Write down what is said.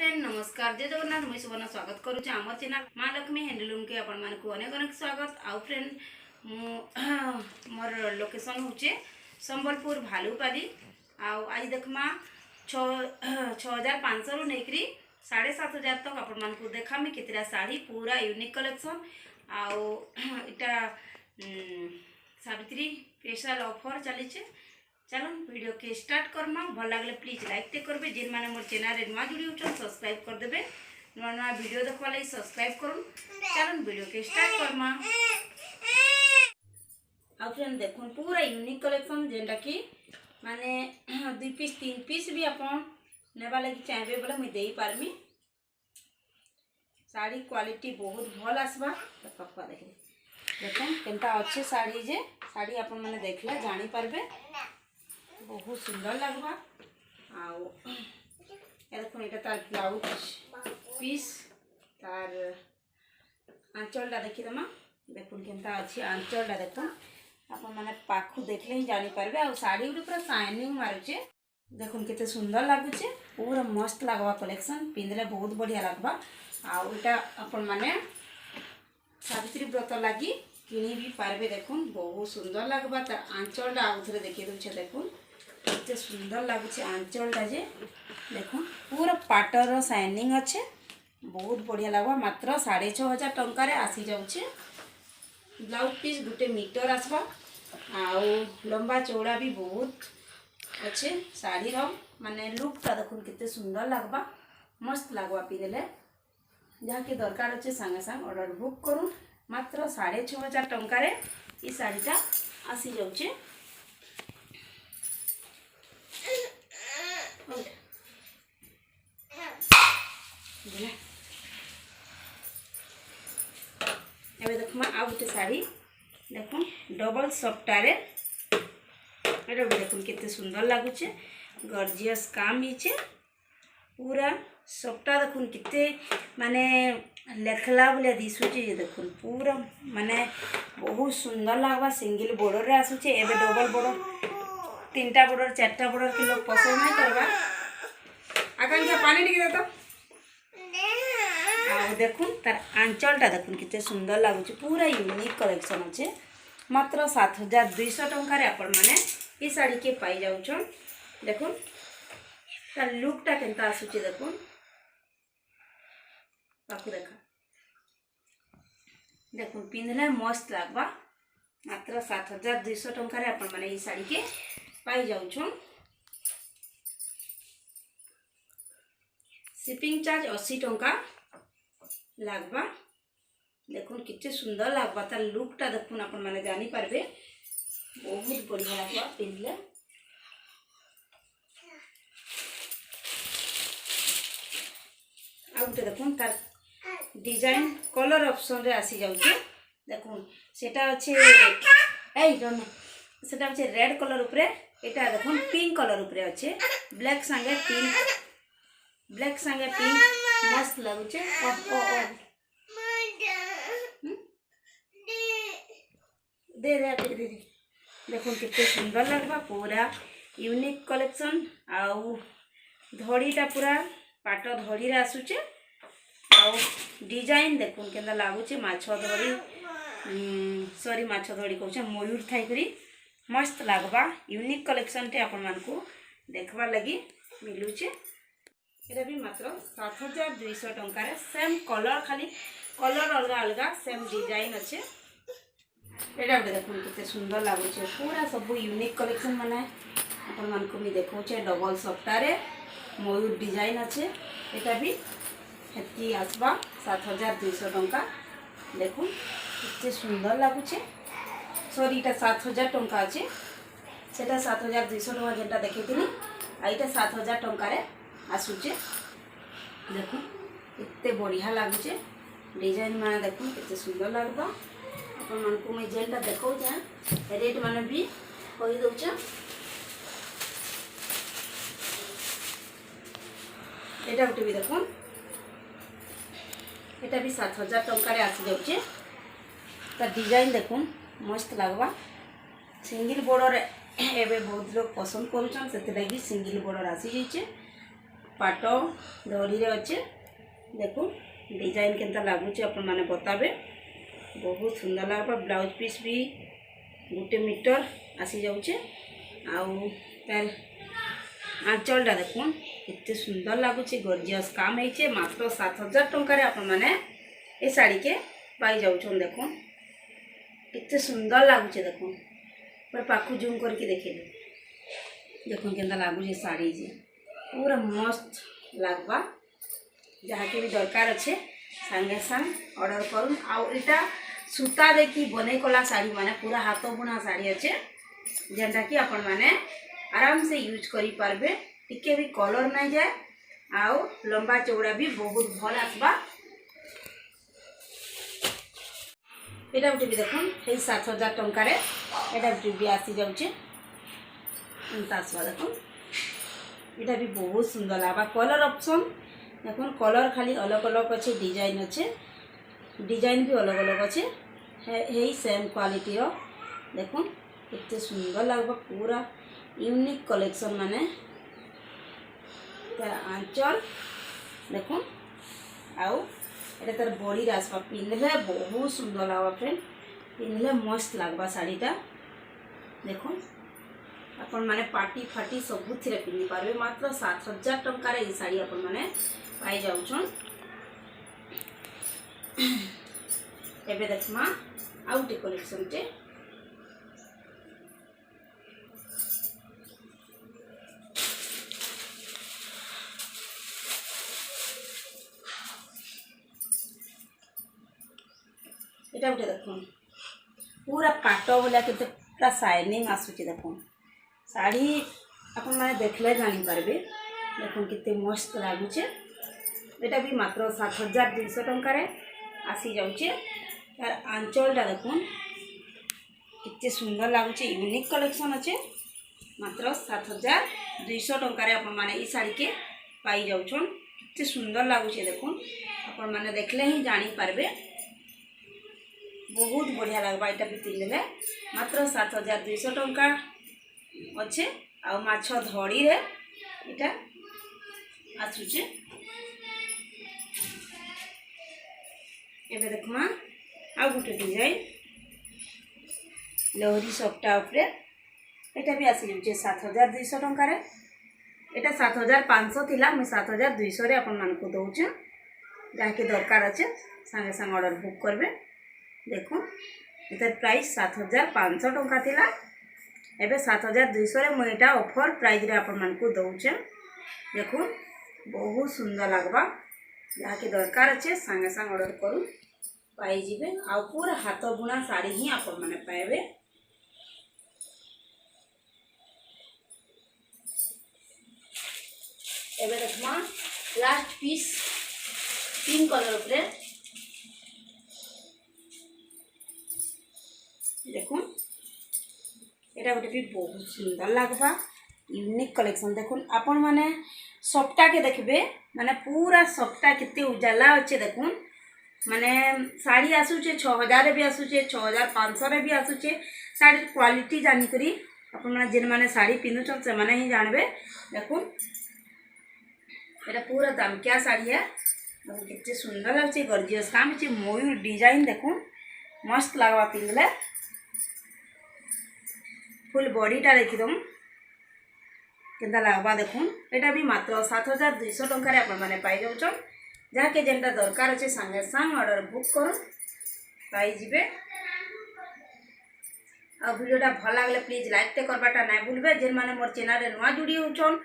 Friend नमस्कार जय जगन्नाथ मुझे सुवर्ण स्वागत करुचे आम चैनल माँ लक्ष्मी हैंडलूम के आपण मानक अनेक अनेक स्वागत आउ फ्रेंड मोर लोकेशन होचे संबलपुर भालुपाली आउ आज देखमा 6500 रु नेकरी 7500 तक आपण मानक देखामी केतरा साड़ी पूरा यूनिक कलेक्शन आउ इटा सावित्री स्पेशल ऑफर चलीचे। चलो वीडियो के स्टार्ट करमा भल लगे प्लीज लाइक ते करबे जिन माने मोर चैनल रे नुआ जुड़ी उठन सब्सक्राइब कर देबे नुआ नुआ वीडियो देखवा लई सब्सक्राइब करूँ। चलो वीडियो के स्टार्ट करमा। आ फ्रेंड देखो पूरा यूनिक कलेक्शन जेंटा कि माने 2 पीस 3 पीस भी अपन नेबा लगी चाहबे बोले मुई देई पारमी। साड़ी क्वालिटी बहुत भल आसबा पप्पा देखले देखो केनता अच्छे साड़ी जे साड़ी अपन माने देखले जानी पारबे बहुत सुंदर लगवा। आउ देखो ये तार ब्लाउज पीस तार आंचलटा देखी दमा देखो केनता अच्छी आंचलटा देखो अपन माने पाखु देखले ही जानी पारबे। आ साड़ी उडे पूरा शाइनिंग मारुचे देखो केते सुंदर लागुचे पूरा मस्त लगवा कलेक्शन पिंधले बहुत बढ़िया लगवा। आउ एटा अपन माने सावित्री व्रत लगी किनी भी पारबे देखो बहुत सुंदर लगवा। तार आंचलटा आउ थरे देखि दउछे देखो केते सुंदर लगुचे आंचलटा जे देखो पूरा पाटर शाइनिंग अच्छे बहुत बढ़िया लगवा। मात्र 6500 टंका रे आसी जाउछे। ब्लाउज पीस गुटे मीटर आसबा आउ लंबा चौड़ा भी बहुत अच्छे साड़ी रो माने लुकटा देखो केते सुंदर लगवा मस्त लगवा पिनले जहाँ के दरकार अच्छे संगे संग ऑर्डर बुक करूँ। मात्र 6500 टंका रे ई साड़ीटा आसी जाउछे। एबे देखमा आ गोटे साड़ी देखो डबल सफ्टारे एटा देखो केते सुंदर लागुचे गॉर्जियस काम हिचे पूरा सफ्टा देखो केते माने लेखला बोले दिसुचे जे देखो पूरा माने बहुत सुंदर लागबा। सिंगल बॉर्डर रे आसुचे एबे डबल बॉर्डर 3टा बॉर्डर 4टा बॉर्डर के लोग पसंद नहीं करबा। आकांक्षा पानी टिके दे तो आ देखो तार आंचलटा देखो केते सुंदर लागुचे पूरा यूनिक कलेक्शन अच्छे। मात्र 7200 टंका रे आपण माने ई साड़ी के पाई जाउछन। देखो तार लुकटा केनता आसुचे देखो पाखु देखा देखो पिंधले मस्त लागबा। मात्र 7200 टंका रे आपण माने ई साड़ी के पाई जाउछन। शिपिंग चार्ज 80 टंका लागबा। देखो कितने सुंदर लागबा तार लुकटा देखो आपण माने जानी पारबे बहुत बढ़िया लागबा पिनले। आ उठे देखो तार डिजाइन कलर ऑप्शन रे आसी जाउचे देखो सेटा अच्छे ए जन सेटा अच्छे रेड कलर ऊपर एटा देखो पिंक कलर ऊपर अच्छे ब्लैक संगे पिंक मस्त लागुचे। दे देखो कितने सुंदर लगवा पूरा यूनिक कलेक्शन। आउ धड़ीटा पूरा पाट धड़ी रे आसुचे आउ डिजाइन देखो केनता लागुचे माछ धड़ी सॉरी माछ धड़ी कहूचे मयूर थाई करी मस्त लगवा। यूनिक कलेक्शन टे आपण मानकू देखवा लगी मिलुचे। एटा भी मात्र 7200 टंका रे सेम कलर खाली कलर अलग अलग सेम डिजाइन अच्छे। एटा उठे देखो कितने सुंदर लागुचे पूरा सब यूनिक कलेक्शन माने आपण मानकू भी देखौचे डबल सफ्टारे मयूर डिजाइन अच्छे। एटा भी हेती आसबा 7200 टंका देखो कितने सुंदर लागुचे सॉरी इटा 7000 टंका अच्छे सेटा 7200 टंका जेनटा देखैतिनी आ इटा 7000 टंका रे आसुचे। देखो कितने बढ़िया लागुचे डिजाइन माने देखो कितने सुंदर लगबा। अपन मानकू मैं जेनटा देखौ जा रेट माने भी कहि दउछ। एटा उठे भी देखो एटा भी 7000 टंका रे आसी जाउचे। ता डिजाइन देखो मस्त लगबा सिंगल बॉर्डर एबे बहुत लोग पसंद करूछन सेते लगी सिंगल बॉर्डर आसी जाइछे पाट धड़ी रे अच्छे देखो डिजाइन केनता लगुच अपन मैंने बताबे बहुत सुंदर लगा। ब्लाउज पीस भी 1 मीटर आसी जाऊे तार आंचलटा देखुन कितने सुंदर लगुच गॉर्जियस काम है मात्र 7000 टंकार अपन मैंने ये शाड़ी के पाई जाऊन देखुन कितने सुंदर लगुच देखुन पूरा पाखु जूम करके देखेली देखुन केनता लगुच शाड़ी जे पूरा मस्त लगवा जहाँ के भी दरकार अच्छे सांगे सांग ऑर्डर करूँ आटा सूता देखी बने कला शाड़ी माने पूरा हाथ बुना शाड़ी अच्छे जेनटा कि आपण मैंने आराम से यूज करी पारबे टिके भी कलर नहीं जाए आउ लंबा चौड़ा भी बहुत भल आसबा। एटा भी देखुन ये 7000 टंकार एटा भी आसी जाऊे आसवा देखुन एटा भी बहुत सुंदर लगा। कलर ऑप्शन देखुन कलर खाली अलग अलग अच्छे डिजाइन अच्छे डिजाइन भी अलग अलग अच्छे है सेम क्वालिटी रो देखुन कितने सुंदर लगवा पूरा यूनिक कलेक्शन माने तार आंचल देखुन आउ एटा तार बॉडी आसवा पिंधले बहुत सुंदर लगवा फ्रेंड पिंधले मस्त लगवा शाड़ीटा देखुन अपन माने पार्टी फाटी सबुथिरे पिंधि पारबे मात्र 7000 टंकार ये शाड़ी अपन माने पाई जाउछन। एबे देखमा आउटे कलेक्शन टे एटा उठे देखुन पूरा पाट बोला के पूरा शाइनिंग आसुची देखुन शाड़ी अपन मैंने देखले जानी पारबे देखुन कितने मस्त लगुचे एटा भी मात्र 7200 टंकार आसी जाऊे यार आंचलटा देखुन कितने सुंदर लगुचे यूनिक कलेक्शन अच्छे मात्र 7200 टंकार अपन मैंने ये शाड़ी के पाई जाऊन कितने सुंदर लगुचे देखुन अपन मैंने देखले ही जानी पारबे बहुत बढ़िया लगवा यहाँ भी पिंधले मात्र 7200 टंका अच्छे आ माछ धड़ी रे इटा आसुचे एबे देखमा आ गोटे डिजाइन लहरी सफ्टा उपरे एटा भी आसी जाउचे 7200 टंकार एटा 7500 थिला मैं 7200 रे अपन मान को दउचे जहाँ के दरकार अच्छे सांगे सांग ऑर्डर बुक करबे देखो इधर प्राइस 7500 टंका थिला एबे 7200 रे मैं एटा ऑफर प्राइस रे अपन मान को दउचे देखो बहुत सुंदर लगवा जहाँ के दरकार अच्छे सांगे सांग ऑर्डर करूँ पाई जीवे आ पूरा हाथ बुना शाड़ी ही आपण मैंने पाइबे। एबे देखमा लास्ट पीस पिंक कलर उपरे देखुन एटा गोटे भी बहुत सुंदर लगवा यूनिक कलेक्शन देखुन आपण माने सप्ता के देखबे माने पूरा सप्ता कितने उजाला अच्छे देखुन माने शाड़ी आसुचे 6000 भी आसुचे 6500 भी आसुचे शाड़ी क्वालिटी जानिकरी अपन मैंने जिन मैंने शाड़ी पिंधुछन से मैंने ही जानबे देखुन एटा पूरा दामकिया शाड़ी है कितने सुंदर लगছে गॉर्जियस काम है मयूर डिजाइन देखुन मस्त लगवा पिंधले फुल बॉडीटा देखिदम केनता लगवा देखुन एटा भी मात्र 7200 टंकार अपन मैंने पाई जाउछन जहाँ के जेनटा दरकार अच्छे सांगे सांग ऑर्डर बुक कर पाई जीवे आ वीडियोटा भल लगले प्लीज लाइक टे करवाटा ना भूलबे जेन माने मोर चैनल रे नुआ जुड़ी होछन